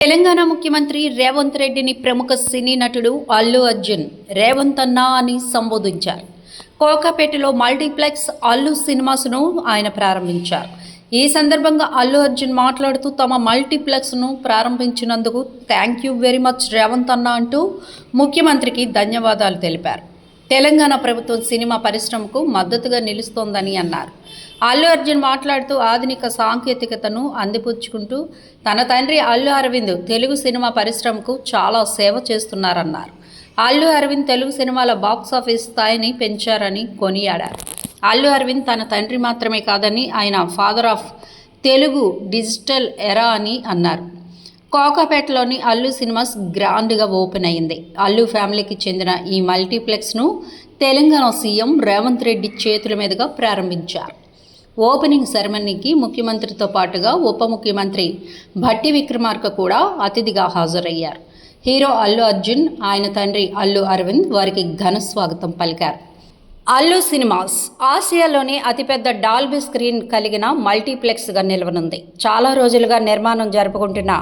తెలంగాణ ముఖ్యమంత్రి రేవంత్ రెడ్డిని ప్రముఖ సినీ నటుడు అల్లు అర్జున్ రేవంత్ అన్నా అని సంబోధించారు. కోకాపేటలో మల్టీప్లెక్స్ అల్లు సినిమాస్ను ఆయన ప్రారంభించారు. ఈ సందర్భంగా అల్లు అర్జున్ మాట్లాడుతూ తమ మల్టీప్లెక్స్ను ప్రారంభించినందుకు thank you very much Revanth అన్నా అంటూ ముఖ్యమంత్రికి ధన్యవాదాలు తెలిపారు. తెలంగాణ ప్రభుత్వం సినిమా పరిశ్రమకు మద్దతుగా నిలుస్తోందని అన్నారు. అల్లు అర్జున్ మాట్లాడుతూ ఆధునిక సాంకేతికతను అందిపుచ్చుకుంటూ తన తండ్రి అల్లు అరవింద్ తెలుగు సినిమా పరిశ్రమకు చాలా సేవ చేస్తున్నారన్నారు. అల్లు అరవింద్ తెలుగు సినిమాల బాక్సాఫీస్ స్థాయిని పెంచారని కొనియాడారు. అల్లు అరవింద్ తన తండ్రి మాత్రమే కాదని ఆయన father of Telugu digital era అని అన్నారు. కోకాపేటలోని అల్లు సినిమాస్ గ్రాండ్గా ఓపెన్ అయింది. అల్లు ఫ్యామిలీకి చెందిన ఈ మల్టీప్లెక్స్ను తెలంగాణ సీఎం రేవంత్ రెడ్డి చేతుల మీదుగా ప్రారంభించారు. ఓపెనింగ్ సెరమనీకి ముఖ్యమంత్రితో పాటుగా ఉప ముఖ్యమంత్రి భట్టి విక్రమార్క కూడా అతిథిగా హాజరయ్యారు. హీరో అల్లు అర్జున్, ఆయన తండ్రి అల్లు అరవింద్ వారికి ఘన స్వాగతం పలికారు. అల్లు సినిమాస్ ఆసియాలోని అతిపెద్ద డాల్బీ స్క్రీన్ కలిగిన మల్టీప్లెక్స్గా నిలవనుంది. చాలా రోజులుగా నిర్మాణం జరుపుకుంటున్న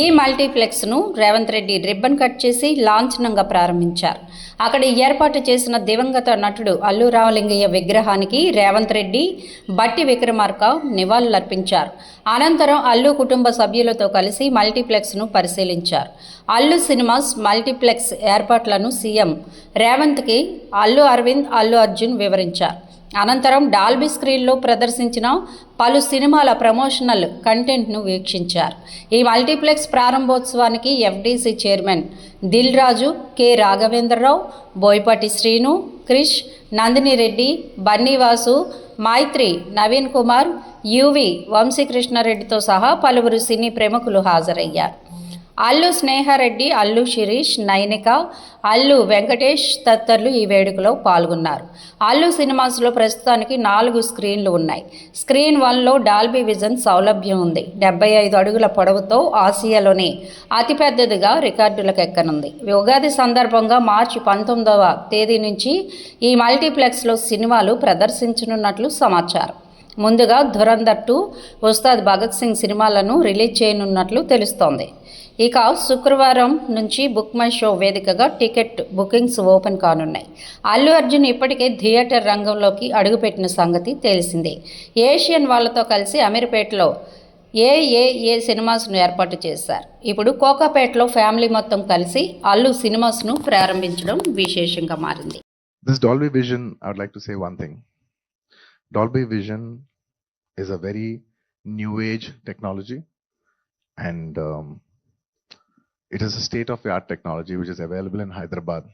ఈ మల్టీప్లెక్స్ను రేవంత్ రెడ్డి రిబ్బన్ కట్ చేసి లాంఛనంగా ప్రారంభించారు. అక్కడ ఏర్పాటు చేసిన దివంగత నటుడు అల్లు రామలింగయ్య విగ్రహానికి రేవంత్ రెడ్డి, భట్టి విక్రమార్క నివాళులర్పించారు. అనంతరం అల్లు కుటుంబ సభ్యులతో కలిసి మల్టీప్లెక్స్ను పరిశీలించారు. అల్లు సినిమాస్ మల్టీప్లెక్స్ ఏర్పాట్లను సీఎం రేవంత్కి అల్లు అరవింద్, అల్లు అర్జున్ వివరించారు. అనంతరం డాల్బీ స్క్రీన్లో ప్రదర్శించిన పలు సినిమాల ప్రమోషనల్ కంటెంట్ను వీక్షించారు. ఈ మల్టీప్లెక్స్ ప్రారంభోత్సవానికి FDC chairman Dil Raju, K Raghavendra Rao, Boyapati Srinu, Krish, Nandini Reddy, Bunny Vasu, మైత్రి, నవీన్ కుమార్, యువి, వంశీకృష్ణారెడ్డితో సహా పలువురు సినీ ప్రముఖులు హాజరయ్యారు. అల్లు స్నేహారెడ్డి, అల్లు శిరీష్, నైనిక, అల్లు వెంకటేష్ తదితరులు ఈ వేడుకలో పాల్గొన్నారు. అల్లు సినిమాస్లో ప్రస్తుతానికి 4 స్క్రీన్లు ఉన్నాయి. స్క్రీన్ 1లో డాల్బీ విజన్ సౌలభ్యం ఉంది. 75 అడుగుల పొడవుతో ఆసియాలోనే అతిపెద్దదిగా రికార్డులకు ఎక్కనుంది. ఉగాది సందర్భంగా మార్చి 19వ తేదీ నుంచి ఈ మల్టీప్లెక్స్లో సినిమాలు ప్రదర్శించనున్నట్లు సమాచారం. ముందుగా ధురంధర్ 2, ఉస్తాద్ భగత్ సింగ్ సినిమాలను రిలీజ్ చేయనున్నట్లు తెలుస్తోంది. ఇక శుక్రవారం నుంచి బుక్ మై షో వేదికగా టికెట్ బుకింగ్స్ ఓపెన్ కానున్నాయి. అల్లు అర్జున్ ఇప్పటికే థియేటర్ రంగంలోకి అడుగుపెట్టిన సంగతి తెలిసిందే. ఏషియన్ వాళ్లతో కలిసి అమీర్పేటలో ఏ సినిమాస్ను ఏర్పాటు చేశారు. ఇప్పుడు కోకాపేటలో ఫ్యామిలీ మొత్తం కలిసి అల్లు సినిమాస్ను ప్రారంభించడం విశేషంగా మారింది. This Dolby Vision, I would like to say one thing. Dolby Vision is a very new age technology, and it is a state of the art technology which is available in Hyderabad.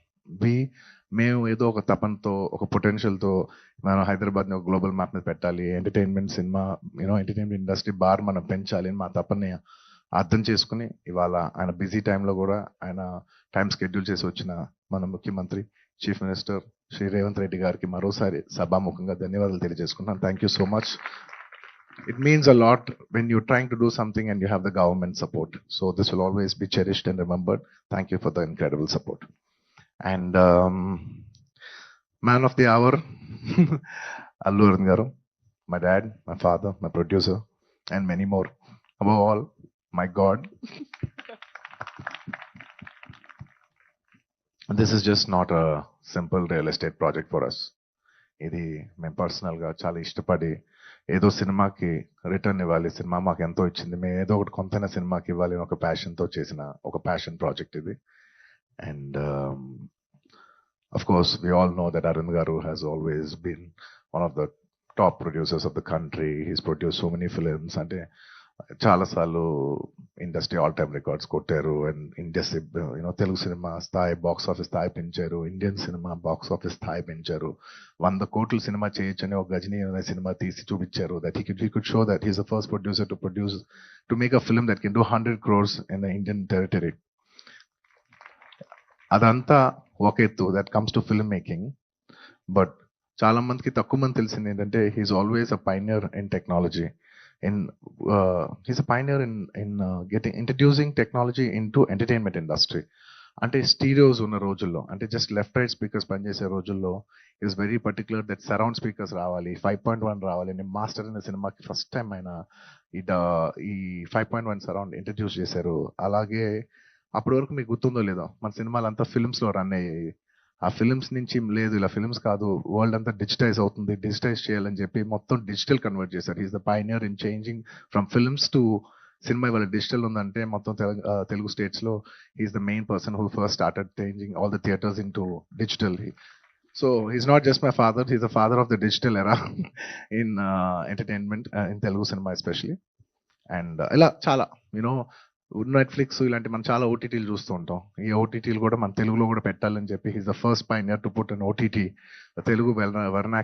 మేము ఏదో ఒక తపనతో, ఒక పొటెన్షియల్తో మనం హైదరాబాద్ని ఒక global map మీద పెట్టాలి, entertainment cinema entertainment industry bar మనం పెంచాలి అని మా తపని అర్థం చేసుకుని ఇవాళ ఆయన బిజీ టైంలో కూడా ఆయన టైం స్కెడ్యూల్ చేసి వచ్చిన మన ముఖ్యమంత్రి చీఫ్ మినిస్టర్ శ్రీ రేవంత్ రెడ్డి గారికి మరోసారి సభాముఖంగా ధన్యవాదాలు తెలియజేసుకుంటున్నాను. Thank you so much. It means a lot when you're trying to do something and you have the government support. So this will always be cherished and remembered. Thank you for the incredible support. And man of the hour, Allu Arvind garu, my dad, my father, my producer, and many more. Above all, my God. This is just not a simple real estate project for us. ఇది మేము పర్సనల్గా చాలా ఇష్టపడి ఏదో సినిమాకి return ఇవ్వాలి, cinema మాకు ఎంతో ఇచ్చింది, మేము ఏదో ఒకటి కొంతైనా సినిమాకి ఇవ్వాలి అని ఒక ప్యాషన్తో చేసిన ఒక ప్యాషన్ ప్రాజెక్ట్ ఇది. And of course we all know that Aravind garu has always been one of the top producers of the country. He's produce so many films. అంటే చాలాసార్లు ఇండస్ట్రీ ఆల్ టైమ్ రికార్డ్స్ కొట్టారు. అండ్ ఇండస్ట్రీ తెలుగు సినిమా స్థాయి box office స్థాయి పెంచారు, Indian cinema box office స్థాయి పెంచారు. 100 కోట్ల cinema చేయొచ్చని ఒక గజనీ అనే సినిమా తీసి చూపించారు. That he could show that he's the first producer to make a film that can do 100 crores in the Indian territory. అదంతా ఒక ఎత్తు, that comes to film making. But చాలా మందికి తక్కువ మంది తెలిసింది ఏంటంటే he's always a pioneer in technology. He's a pioneer in introducing technology into entertainment industry. అంటే స్టీరియోస్ ఉన్న రోజుల్లో, అంటే జస్ట్ లెఫ్ట్ రైట్ స్పీకర్స్ పనిచేసే రోజుల్లో is very particular that surround speakers రావాలి, 5.1 రావాలి. నేను మాస్టర్ అనే సినిమాకి ఫస్ట్ టైం ఆయన ఈ 5.1 సరౌండ్ ఇంట్రడ్యూస్ చేశారు. అలాగే అప్పటి వరకు మీకు గుర్తుందో లేదో, మన సినిమాలంతా ఫిల్మ్స్లో రన్ అయ్యాయి. ఆ ఫిల్మ్స్ నుంచి లేదు, ఇలా ఫిల్మ్స్ కాదు, వరల్డ్ అంతా డిజిటైజ్ అవుతుంది, డిజిటైజ్ చేయాలని చెప్పి మొత్తం డిజిటల్ కన్వర్ట్ చేశారు. Is the pioneer in changing from films to cinema. ఇవాళ డిజిటల్ ఉందంటే మొత్తం తెలుగు స్టేట్స్ లో is the main person who first started changing all the theatres in to digital. So he's not just my father, he's the father of the digital era in entertainment in Telugu cinema especially. And ఇలా చాలా you know Netflix ఇలాంటి మనం చాలా ఓటీటీలు చూస్తూ ఉంటాం. ఈ ఓటీటీలు కూడా మన తెలుగులో కూడా పెట్టాలని చెప్పి he's the first pioneer to put on OTT Telugu వెర్నాక్